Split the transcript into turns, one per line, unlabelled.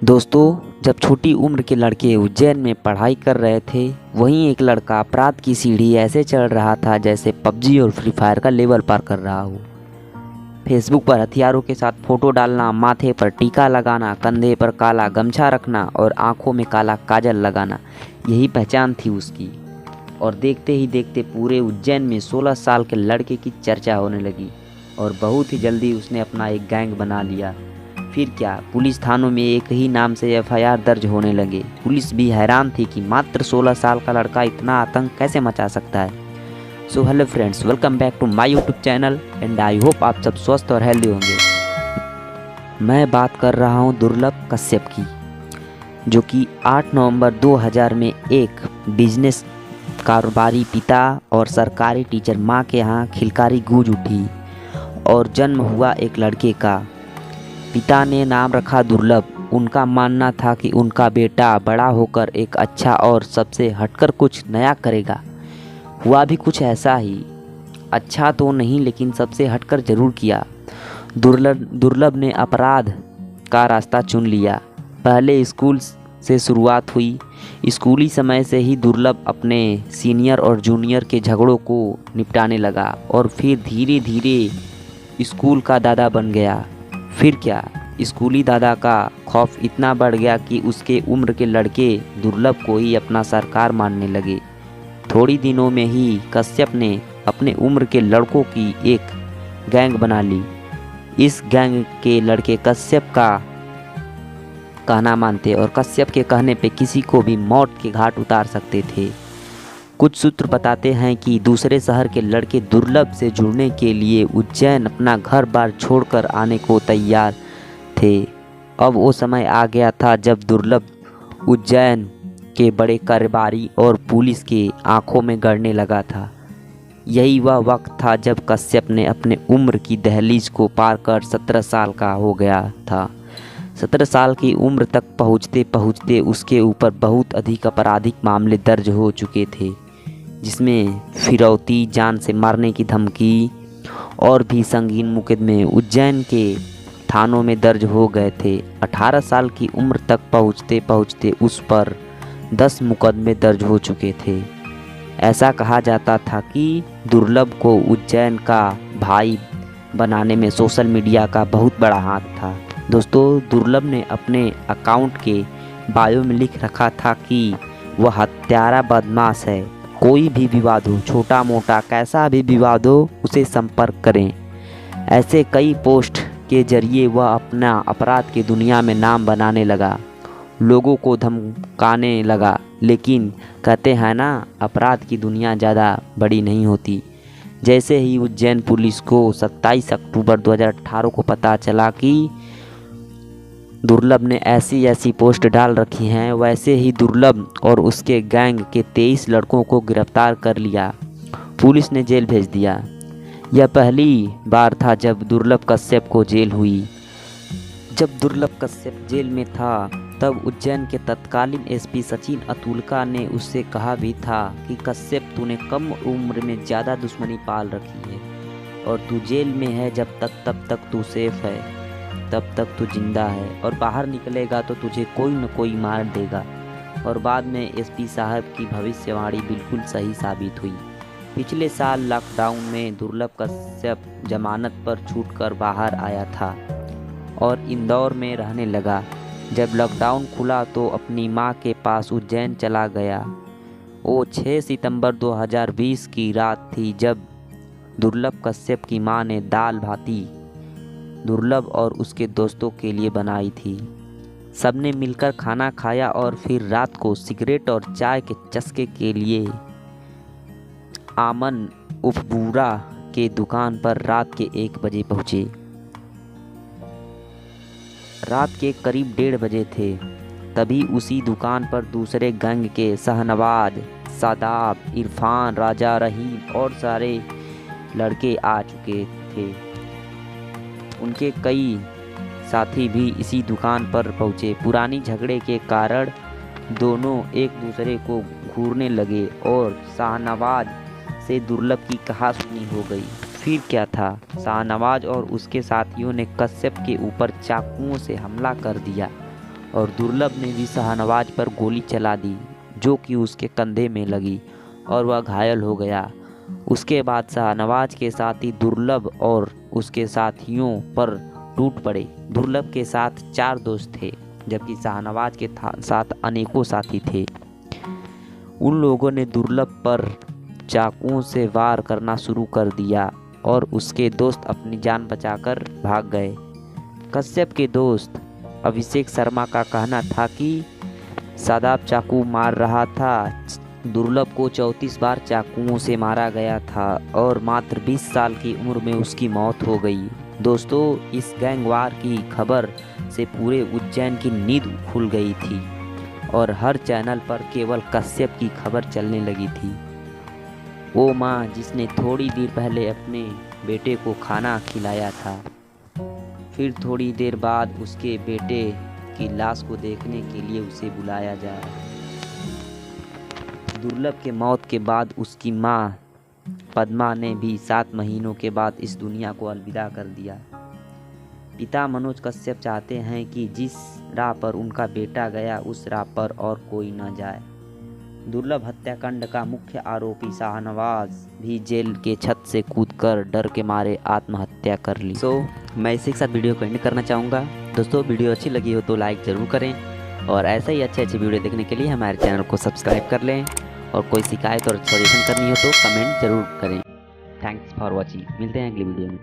दोस्तों, जब छोटी उम्र के लड़के उज्जैन में पढ़ाई कर रहे थे, वहीं एक लड़का अपराध की सीढ़ी ऐसे चढ़ रहा था जैसे पबजी और फ्री फायर का लेवल पार कर रहा हो। फेसबुक पर हथियारों के साथ फोटो डालना, माथे पर टीका लगाना, कंधे पर काला गमछा रखना और आंखों में काला काजल लगाना, यही पहचान थी उसकी। और देखते ही देखते पूरे उज्जैन में 16 साल के लड़के की चर्चा होने लगी और बहुत ही जल्दी उसने अपना एक गैंग बना लिया। फिर क्या, पुलिस थानों में एक ही नाम से एफआईआर दर्ज होने लगे। पुलिस भी हैरान थी कि मात्र 16 साल का लड़का इतना आतंक कैसे मचा सकता है। So hello friends, welcome back to my YouTube channel and I hope आप सब स्वस्थ और हेल्दी होंगे। मैं बात कर रहा हूं दुर्लभ कश्यप की, जो कि 8 नवंबर 2000 में एक बिजनेस कारोबारी पिता और सरकारी टीचर मां के यहाँ खिलकारी गूंज उठी और जन्म हुआ एक लड़के का। पिता ने नाम रखा दुर्लभ। उनका मानना था कि उनका बेटा बड़ा होकर एक अच्छा और सबसे हटकर कुछ नया करेगा। हुआ भी कुछ ऐसा ही। अच्छा तो नहीं, लेकिन सबसे हटकर जरूर किया। दुर्लभ ने अपराध का रास्ता चुन लिया। पहले स्कूल से शुरुआत हुई। स्कूली समय से ही दुर्लभ अपने सीनियर और जूनियर के झगड़ों को निपटाने लगा और फिर धीरे धीरे स्कूल का दादा बन गया। फिर क्या, स्कूली दादा का खौफ इतना बढ़ गया कि उसके उम्र के लड़के दुर्लभ को ही अपना सरकार मानने लगे। थोड़ी दिनों में ही कश्यप ने अपने उम्र के लड़कों की एक गैंग बना ली। इस गैंग के लड़के कश्यप का कहना मानते और कश्यप के कहने पे किसी को भी मौत के घाट उतार सकते थे। कुछ सूत्र बताते हैं कि दूसरे शहर के लड़के दुर्लभ से जुड़ने के लिए उज्जैन अपना घर बार छोड़कर आने को तैयार थे। अब वो समय आ गया था जब दुर्लभ उज्जैन के बड़े कारोबारी और पुलिस के आंखों में गड़ने लगा था। यही वह वक्त था जब कश्यप ने अपने उम्र की दहलीज को पार कर 17 साल का हो गया था। 17 साल की उम्र तक पहुँचते पहुँचते उसके ऊपर बहुत अधिक आपराधिक मामले दर्ज हो चुके थे, जिसमें फिरौती, जान से मारने की धमकी और भी संगीन मुकदमे उज्जैन के थानों में दर्ज हो गए थे। 18 साल की उम्र तक पहुँचते पहुँचते उस पर 10 मुकदमे दर्ज हो चुके थे। ऐसा कहा जाता था कि दुर्लभ को उज्जैन का भाई बनाने में सोशल मीडिया का बहुत बड़ा हाथ था। दोस्तों, दुर्लभ ने अपने अकाउंट के बायो में लिख रखा था कि वह हत्यारा बदमाश है। कोई भी विवाद हो, छोटा मोटा कैसा भी विवाद हो, उसे संपर्क करें। ऐसे कई पोस्ट के जरिए वह अपना अपराध की दुनिया में नाम बनाने लगा, लोगों को धमकाने लगा। लेकिन कहते हैं ना, अपराध की दुनिया ज़्यादा बड़ी नहीं होती। जैसे ही उज्जैन पुलिस को 27 अक्टूबर 2018 को पता चला कि दुर्लभ ने ऐसी पोस्ट डाल रखी हैं, वैसे ही दुर्लभ और उसके गैंग के 23 लड़कों को गिरफ्तार कर लिया। पुलिस ने जेल भेज दिया। यह पहली बार था जब दुर्लभ कश्यप को जेल हुई। जब दुर्लभ कश्यप जेल में था तब उज्जैन के तत्कालीन एसपी सचिन अतुलकर ने उससे कहा भी था कि कश्यप, तूने कम उम्र में ज़्यादा दुश्मनी पाल रखी है और तू जेल में है। तब तक तू सेफ है, तब तक तू जिंदा है और बाहर निकलेगा तो तुझे कोई न कोई मार देगा। और बाद में एसपी साहब की भविष्यवाणी बिल्कुल सही साबित हुई। पिछले साल लॉकडाउन में दुर्लभ कश्यप जमानत पर छूटकर बाहर आया था और इंदौर में रहने लगा। जब लॉकडाउन खुला तो अपनी मां के पास उज्जैन चला गया। वो 6 सितंबर 2020 की रात थी जब दुर्लभ कश्यप की मां ने दाल भाती दुर्लभ और उसके दोस्तों के लिए बनाई थी। सबने मिलकर खाना खाया और फिर रात को सिगरेट और चाय के चस्के के लिए आमन उपबूरा के दुकान पर रात के 1 बजे पहुंचे। रात के करीब 1:30 बजे थे। तभी उसी दुकान पर दूसरे गैंग के शाहनवाज, शादाब, इरफान, राजा, रहीम और सारे लड़के आ चुके थे। उनके कई साथी भी इसी दुकान पर पहुंचे। पुरानी झगड़े के कारण दोनों एक दूसरे को घूरने लगे और शाहनवाज से दुर्लभ की कहासुनी हो गई। फिर क्या था, शाहनवाज और उसके साथियों ने कश्यप के ऊपर चाकुओं से हमला कर दिया और दुर्लभ ने भी शाहनवाज पर गोली चला दी, जो कि उसके कंधे में लगी और वह घायल हो गया। उसके बाद शाहनवाज के साथी दुर्लभ और उसके साथियों पर टूट पड़े। दुर्लभ के साथ 4 दोस्त थे, जबकि शाहनवाज के साथ अनेकों साथी थे। उन लोगों ने दुर्लभ पर चाकुओं से वार करना शुरू कर दिया और उसके दोस्त अपनी जान बचाकर भाग गए। कश्यप के दोस्त अभिषेक शर्मा का कहना था कि शादाब चाकू मार रहा था। दुर्लभ को 34 बार चाकुओं से मारा गया था और मात्र 20 साल की उम्र में उसकी मौत हो गई। दोस्तों, इस गैंगवार की खबर से पूरे उज्जैन की नींद खुल गई थी और हर चैनल पर केवल कश्यप की खबर चलने लगी थी। वो माँ जिसने थोड़ी देर पहले अपने बेटे को खाना खिलाया था, फिर थोड़ी देर बाद उसके बेटे की लाश को देखने के लिए उसे बुलाया जाए। दुर्लभ के मौत के बाद उसकी माँ पद्मा ने भी 7 महीनों के बाद इस दुनिया को अलविदा कर दिया। पिता मनोज कश्यप चाहते हैं कि जिस राह पर उनका बेटा गया उस राह पर और कोई न जाए। दुर्लभ हत्याकांड का मुख्य आरोपी शाहनवाज भी जेल के छत से कूदकर डर के मारे आत्महत्या कर ली। मैं इसी के साथ वीडियो को एंड करना चाहूँगा। दोस्तों, वीडियो अच्छी लगी हो तो लाइक ज़रूर करें और ऐसे ही अच्छे वीडियो देखने के लिए हमारे चैनल को सब्सक्राइब कर लें और कोई शिकायत और सजेशन करनी हो तो कमेंट ज़रूर करें। Thanks for watching. मिलते हैं अगली वीडियो में।